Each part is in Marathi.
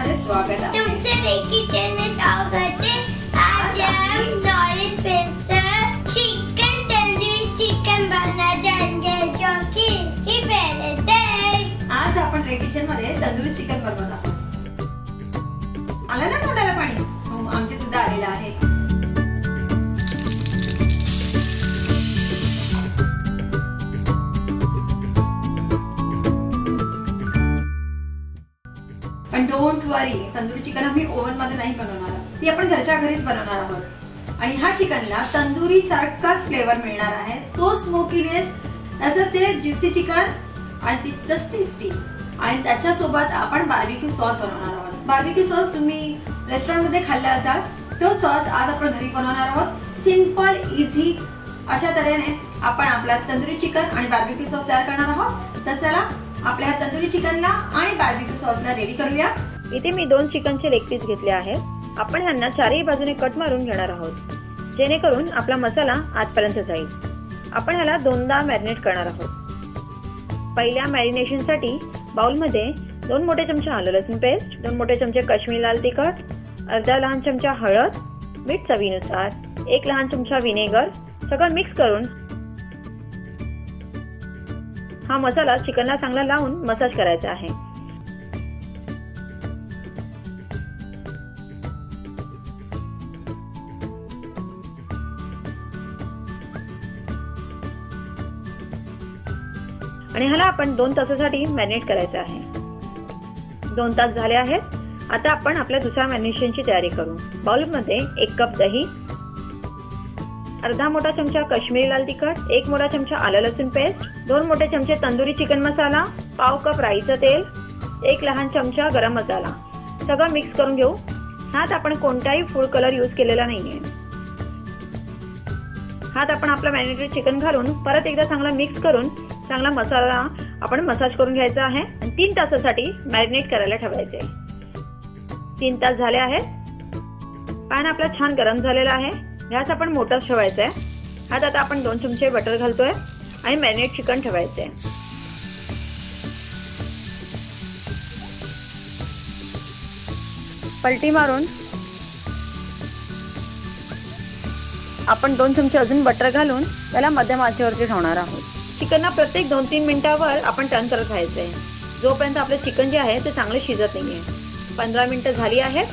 मध्ये स्वागत आहे। तुमचे किचन में स्वागत है। आज हम knowledge based chicken tandoori chicken बनाना जाएंगे जो कि इसकी पहले है। आज आपण किचन मध्ये तंदूरी चिकन बनवत आहोत। आला ना तोंडाला पाणी? हो, आमचे सुद्धा आलेला आहे। पण डोंट वरी, तंदूरी चिकन आम्ही ओव्हन मध्ये नाही बनवणार आहोत, ती आपण घरच्या घरीच बनवणार आहोत। आणि ह्या चिकनला तंदुरी सारखाच फ्लेवर मिळणार आहे, तो स्मोकीनेस, तसंच ते ज्युसी चिकन आणि तितकंच टेस्टी। आणि त्याच्यासोबत आपण बार्बिक्यू सॉस बनवणार आहोत। बार्बिक्यू सॉस तुम्ही रेस्टॉरंट मध्ये खाल्ला असाल, तो सॉस आज आपण घरी बनवणार आहोत। सिंपल इझी अशा तऱ्हेने आपण आपला तंदुरी चिकन आणि बार्बिक्यू सॉस तयार करणार आहोत। तर चला आपल्या तंदुरी चिकनला आणि बार्बिक्यू सॉसला रेडी करूया। इथे मी 2 चिकनचे लेग पीस घेतले आहेत। आपण ह्यांना चारही बाजूने कट मारून घेणार आहोत, जेणेकरून आपला मसाला आतपर्यंत जाईल। आपण ह्याला 2दा मॅरिनेट करणार आहोत। पहिल्या मॅरिनेशनसाठी बाउलमध्ये 2 मोठे चमचे आलं लसूण पेस्ट, 2 मोठे चमचे काश्मीरी लाल तिखट, अर्धा लहान चमचा हळद, मीठ चवीनुसार, 1 लहान चमचा विनेगर सगळं मिक्स करून हा मसाला चिकनला चांगला लावून मसाज करायचा आहे। आणि ह्याला आपण 2 तासासाठी मॅरिनेट करायचं आहे। 2 तास झाले आहेत। आता आपण आपल्या दुसऱ्या मॅरिनेशनची तयारी करू। बाउलमध्ये 1 कप दही, अर्धा मोठा चमचा काश्मीरी लाल तिखट, 1 मोठा चमचा आलं लसूण पेस्ट, 2 मोठे चमचे तंदुरी चिकन मसाला, पाव कप राईचं तेल, 1 लहान चमचा गरम मसाला सगळं मिक्स करून घेऊ। ह्यात आपण कोणताही फूड कलर यूज केलेला नाहीये। ह्यात आपण आपला मॅरिनेटेड चिकन घालून परत एकदा चांगला मिक्स करून चांगला मसाला आपण मसाज करून घ्यायचा आहे आणि 3 तासासाठी मॅरिनेट करायला ठेवायचे। 3 तास झाले आहेत। पॅन आपला छान गरम झालेला आहे। ह्यात आपण मोटर ठेवायचा आहे। ह्यात आता आपण 2 चमचे बटर घालतोय आणि मॅरिनेट चिकन ठेवायचे। पलटी मारून आपण 2 चमचे अजून बटर घालून त्याला मध्यम आचेवरती ठेवणार आहोत। चिकनला प्रत्येक 2-3 मिनिटांवर आपण टर्न करत राहायचंय, जोपर्यंत आपले चिकन जे आहे ते चांगले शिजत नाहीये। 15 मिनिटं झाली आहेत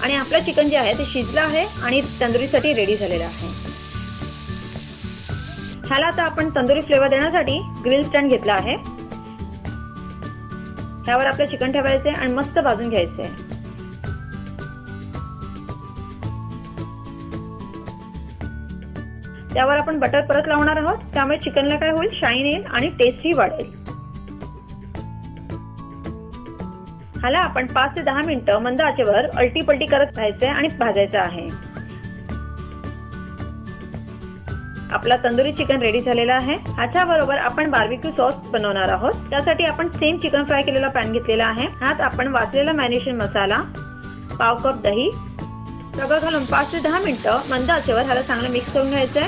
आणि आपलं चिकन जे आहे ते शिजलं आहे आणि तंदुरीसाठी रेडी झालेलं आहे। ह्याला आता आपण तंदुरी फ्लेवर देण्यासाठी ग्रिल स्टँड घेतला आहे। ह्यावर आपलं चिकन ठेवायचे आणि मस्त भाजून घ्यायचे। त्यावर आपण बटर परत लावणार आहोत, त्यामुळे चिकनला काय होईल, शाईन येईल आणि टेस्टही वाढेल। ह्याला आपण 5 ते 10 मिनिटं मंद आचेवर अलटी पलटी करत राहायचे आणि भाजायचं आहे। आपला तंदुरी चिकन रेडी झालेला आहे। ह्याच्या बरोबर आपण बार्बिक्यू सॉस बनवणार आहोत। त्यासाठी आपण सेम चिकन फ्राय केलेला पॅन घेतलेला आहे। ह्यात आपण वाटलेला मॅरिनेशन मसाला, पाव कप दही सगळं घालून 5 ते 10 मिनिटं मंद आचेवर ह्याला चांगलं मिक्स करून घ्यायचंय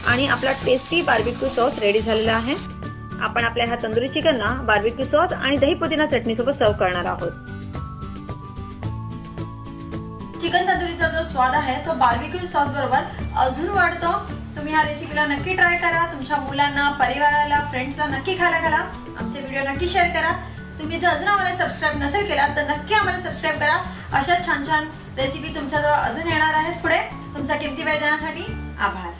आणि आपला टेस्टी बार्बिक्यू सॉस रेडी झालेला आहे। आपण आपल्या ह्या तंदुरी चिकनला बार्बिक्यू सॉस आणि दही पुदिना चटणी सोबत सर्व करणार आहोत। चिकन तंदुरीचा जो स्वाद आहे तो बार्बिक्यू सॉस बरोबर अजून वाढतो। तुम्ही ह्या रेसिपीला नक्की ट्राय करा। तुमच्या मुलांना, परिवाराला, फ्रेंड्सला नक्की खायला घाला। आमचे व्हिडिओ नक्की शेअर करा। तुम्ही जर अजून आम्हाला सबस्क्राईब नसेल केला तर नक्की आम्हाला सबस्क्राईब करा। अशा छान छान रेसिपी तुमच्याजवळ अजून येणार आहेत पुढे। तुमचा किमती वेळ देण्यासाठी आभार।